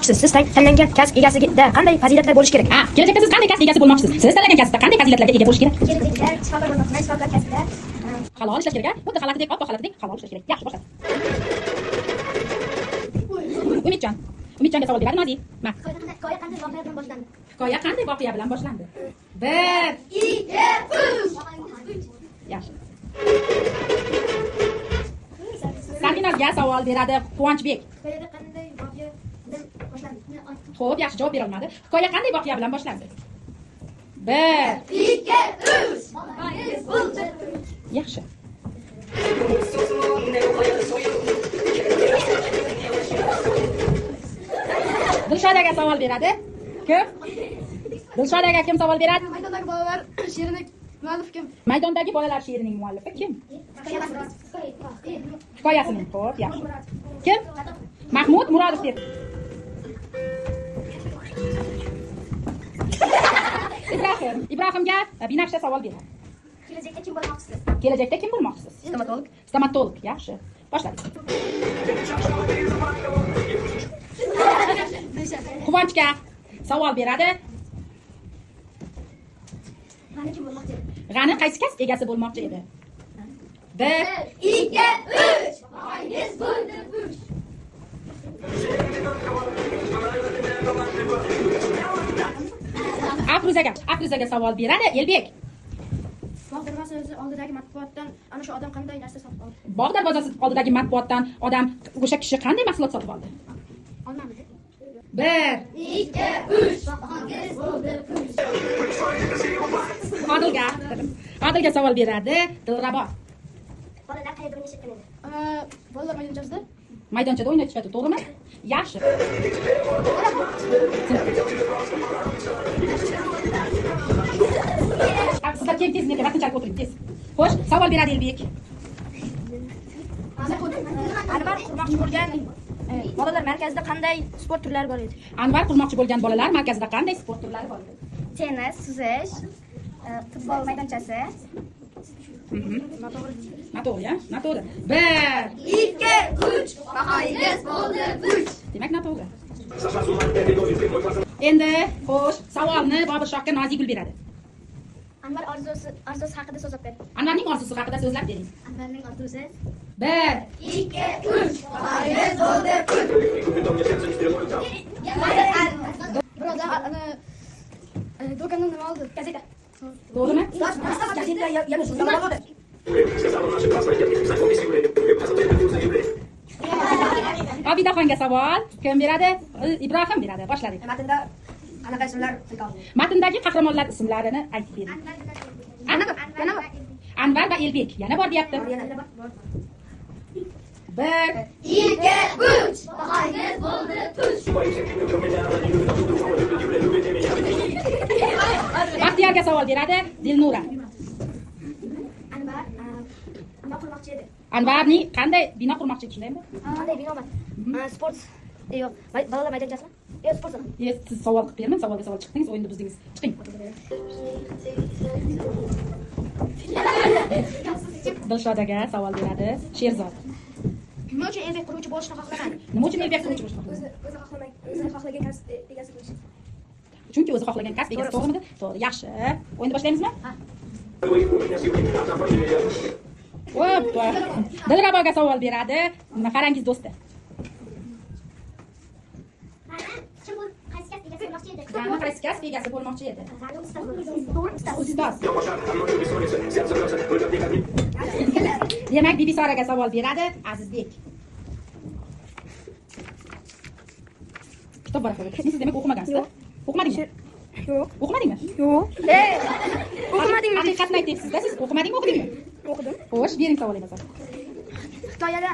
Siz tanlangan kasb egasida qanday fazilatlar bo'lishi kerak? Kelajakda siz qanday kasb egasi bo'lmoqchisiz? Siz tanlagan kasbda qanday fazilatlarga ega bo'lish kerak? Kelajakda shifokor bo'lmoqchiman. Shifokor kasbida Halol ishlash kerak. Xuddi xalatidek, oppoq xalatidek halol ishlash kerak. Yaxshi, boshlaymiz. Umidjonga savol beradi Nozik. Ma. hikoya qanday voqea bilan boshlandi? Hikoya qanday voqea bilan boshlandi? 1 2 3. Yaxshi. Sarminozga savol beradi Quvonchbek. Hikoyada qanday voqea bilan boshlandi? Xo'p, yaxshi javob bera olmadi. Hikoya qanday voqea bilan boshlandi? 1 2 3. Yaxshi. Dilshodaga savol beradi. Kim? Dilshodaga kim savol beradi? Maydondagi bolalar she'rining muallifi kim? Maydondagi bolalar she'rining muallifi kim? Hikoyasining. Xo'p, yaxshi. Kim? Mahmud Murodov deb. Ibrohimga Binafsha savol beradi. Kelajakda kim bo'lmoqchisiz? Kelajakda kim bo'lmoqchisiz? Stomatolog. Yaxshi. Boshladik. Quvonchga savol beradi. G'ani kim bo'lmoqchi edi? G'ani qaysi kasb egasi bo'lmoqchi edi? 1 2 3. Hangiz bo'ldi bu? Afruzaga savol beradi Elbek. Bog' darvozasi oldidagi matbuotdan ana shu odam qanday narsa sotib oldi? Bog' darvozasi oldidagi matbuotdan o'sha kishi qanday mahsulot sotib oldi? Olmami? 1 2 3. Hangiz bo'ldi bu? Odilga savol beradi Dilrabo. Bolalar qayerda o'ynashayotgan edi? Bolalar maydonchasida. Maydonchada o'ynashadi, to'g'rimi? Yaxshi. Sizlar tez vaqtinchalik o'tiring, tez. Xo'sh, savol beradi Elbek. Anvar qurmoqchi bo'lgan bolalar markazida qanday sport turlari bor edi? Anvar qurmoqchi bo'lgan bolalar markazida qanday sport turlari bor edi? Tennis, suzish, futbol maydonchasi. Noto'g'ri. 1 2 3. Hangiz bo'ldi bu? Demak, noto'g'ri. Endi, xo'sh, savolni Bobirshohga Nozigul beradi. Anvar orzusi haqida so'zlab ber. Anvarning orzusi haqida so'zlab bering. Anvarning orzusi 1 2 3. Hangiz bo'ldi bu? Birodar do'kondan nima oldi? Gazeta. To'g'rimi? Gazeta yana so'zlab oldi. Obidaxonga savol kim beradi? Ibrohim beradi. Boshladik. Matnda qanaqa ismlar tilga Matndagi qahramonlar ismlarini aytib bering. Anvar va Elbek. Yana bor deyapti. 1 2 3. Hangiz bo'ldi bu? Baxtiyorga savol beradi Dilnura. Anvar qurmoqchi edi. Anvarning qanday bino qurmoqchi edi, shundaymi? Qanday binoman? Sport. Yo'q, bolalar maydonchasimi? Sport. Siz savol qilib bermang, savolga savol chiqdingiz, o'yinni buzdingiz. Chiqing. Dilshodaga savol beradi Sherzod. Nima uchun Elbek quruvchi bo'lishni xohlagan? Nima uchun Elbek quruvchi bo'lishni xohlagan? O'zi xohlagan kasb egasi bo'lish. Chunki o'zi xohlagan kasb egasi, to'g'rimi? To'g'ri, yaxshi. O'yinni boshlaymizmi? Hoppa. Dilraboga savol beradi Farangiz do'sti. Qaysi kasb egasi bo'lmoqchi edi? Ustoz. Demak, Bibisoraga savol beradi Azizbek. Kitob varaqlari. Siz demak o'qimagansiz-da? O'qimadingmi? Yo'q. O'qimadingmi? Yo'q. O'qimadingmi? Haqiqatni aytyapsiz-da, siz o'qimadingmi, o'qidingmi? O'qidim. Xo'sh, bering savolingizni. Hikoyada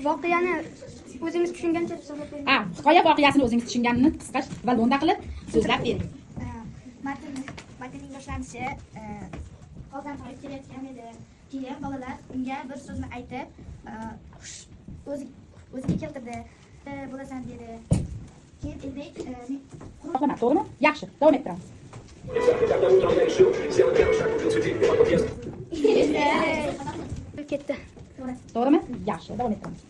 voqeani o'zingiz tushungancha so'zlab bering. Hikoya voqeasini o'zingiz tushunganini qisqa va lo'nda qilib so'zlab bering. Matnning boshlanishi holdan toyib kelayotgan edi. Keyin bolalar unga bir so'zni aytib, o'ziga keltirdi. Bo'lasan dedi. Keyin Elbek To'g'rimi? Yaxshi, davom ettiramiz. Ketdi. To'g'rimi? Yaxshi, davom etamiz.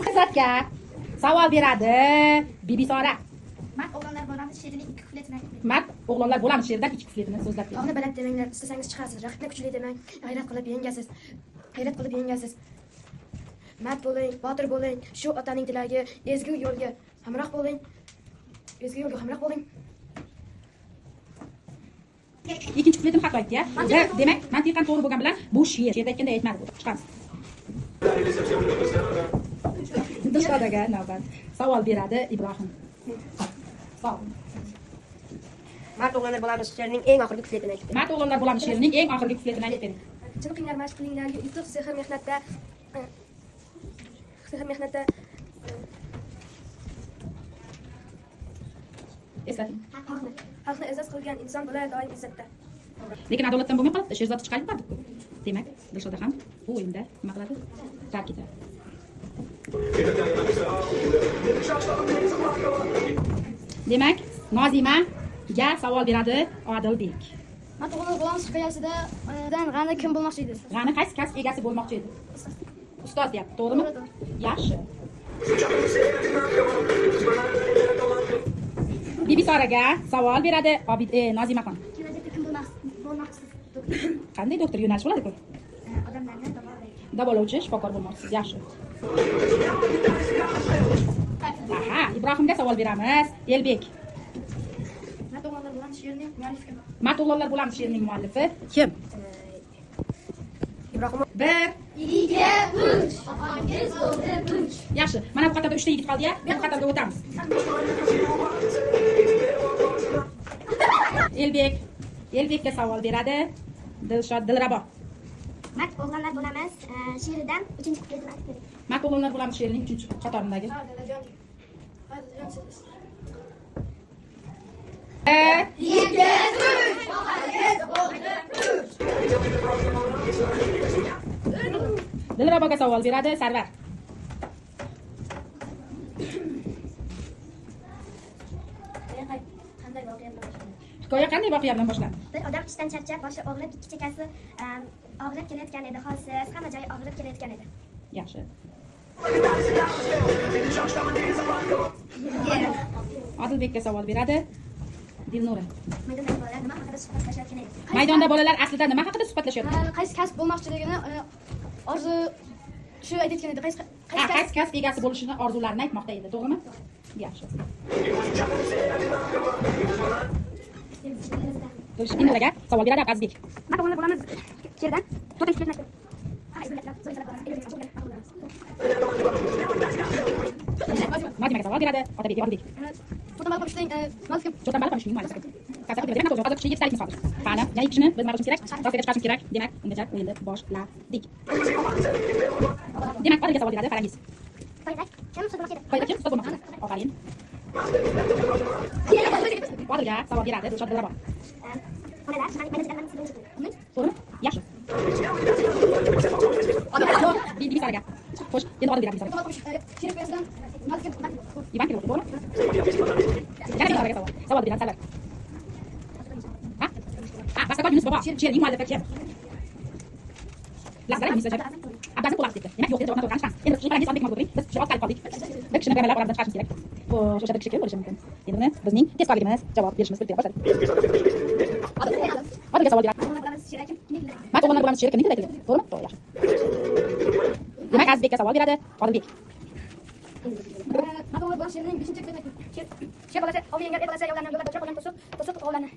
Izzatga savol beradi Bibisora. Mard o'g'lonlar bo'lamiz she'rining ikki kupletini aytib bering. Mard o'g'lonlar bo'lamiz she'ridan ikki kupletini so'zlab bering. Tog'ni baland demanglar, istasangiz chiqasiz. Raqibni kuchli demang, g'ayrat qilib yengasiz. G'ayrat qilib yengasiz. Mard bo'ling, botir bo'ling. Shu otaning tilagi, ezgu yo'lga hamroh bo'ling. Ezgu yo'lga hamroh bo'ling. Ikkinchi kupletim haqida aytdi-ya. Demak, mantiqan to'g'ri bo'lgan bilan bu she'rda aytganda aytmadi bu. Chiqamiz. Dilshodaga navbat. Savol beradi Ibrohim. Savol. Mard o'g'lonlar bo'lamiz she'rining eng oxirgi kupletini aytib bering. Mard o'g'lonlar bo'lamiz she'rining eng oxirgi kupletini aytib bering. Chin qinglar, mashq qilinglar, yutuq sehr mehnatda. Sehr mehnatda Eslating. xalqni izzat qilgan inson bo'lar doim izzatda. Lekin adolatdan bo'lmay qolibdi, she'rzodni chiqarib yubordi. Demak, Dilshoda ham bu o'yinda nima qiladi? Tark etadi. Demak, Nozimaga savol beradi Odilbek. Mard o'g'lonlar bo'lamiz hikoyasida g'ani kim bo'lmoqchi edi? G'ani qaysi kasb egasi bo'lmoqchi edi? Ustoz deyapti, to'g'rimi? Yaxshi. Bibisoraga savol beradi Nozimaxon. Kelajakda kim bo'lmoqchisiz? Qanday doktor yo'nalish bo'ladi-ku? Odamlarni davolaydi. Davolovchi, shifokor bo'lmoqchisiz. Yaxshi. Aha, Ibrohimga savol beramiz. Elbek. Mard o'g'lonlar bo'lamiz she'rining muallifi kim? Mard o'g'lonlar bo'lamiz she'rining muallifi kim? Ibrohim 1 2 3 Yaxshi. Mana bu qatorda 3 ta yigit qoldi-ya. Bu qatorga o'tamiz. Elbekga savol beradi Dilrabo. Mard o'g'lonlar bo'lamiz she'ridan 3-kupletini aytib bering. Mard o'g'lonlar bo'lamiz she'rining 3-qatorindagi. Dilraboga savol beradi Sarvar. Qanday voqea bo'ladi? Hikoya qanday voqea bilan boshlandi? Bir odam ishdan charchab, boshi og'rib, ikki chekkasi og'rib kelayotgan edi. Holsiz, hamma joyi og'rib kelayotgan edi. Yaxshi. Odilbekka savol beradi Dilnura. Maydondagi bolalar nima haqida suhbatlashayotgan edi? Maydonda bolalar aslida nima haqida suhbatlashyapti? Qaysi kasb bo'lmoqchiligini orzu shu aytayotgan edi. Qaysi Qaysi kasb egasi bo'lishini orzularini aytmoqda edi, to'g'rimi? Yaxshi. Dilnoraga savol beradi Abazbek. Mard o'g'lonlar bo'lamiz she'ridan 4-kupletini aytib Nozimaga savol beradi Odilbek. Fotomal qilishning muallif Cho'tan baliq olishning muallifi. Kasab qilib bergan hozir kishi 7 talik misol. Qani, yana ikkishini biz nima qilishimiz kerak? Rossiyaga chiqarishimiz kerak. Demak, ungacha o'yinni boshladik. Demak, Odilga savol beradi Farangiz. Qo'ydak. Kim so'zlamoqchi edi? Qo'yda kim ustoz bo'lmoqchi? Ofarin. Odilga savol beradi Dilshod Dilrabo. Bolalar maydonchilarni sizni To'g'rimi? Yaxshi. Bibisoraga. Xo'sh, endi Odil beradi Bibisoraga. fotomal qilish she'r hikoyasidan muallif Ivan keldi, to'g'rimi? Yana Bibisoraga savol beradi Sarvar. Ha? Bastakor Yunus bobo, she'rining muallifi kim? Bilasizlar, Yunus aka. Abbasin qo'lab ketdi. Demak, yo'q deb javobdan chiqamiz. Endi siz Farangiz oldik o'tiring. Biz javob olib qoldik. Bir kishini grammalar orasidan chiqarishimiz kerak. Xo'sh, o'sha kishi kim bo'lishi mumkin? Endi buni bizning tezkorligimiz javob berishimiz bilan boshladik. Odilga savol beradi. Mard o'g'lonlar bo'lamiz she'ri kimning tilida aytilgan? To'g'rimi? To'g'ri, yaxshi. Demak, Azizbekka savol beradi Odilbek. Mard o'g'lonlar bo'lamiz she'rining 5-kupletini aytib. She'r bolasi, ovli yengar, bolasi ayollarni yo'lda to'sib olgan to'siq o'g'illarni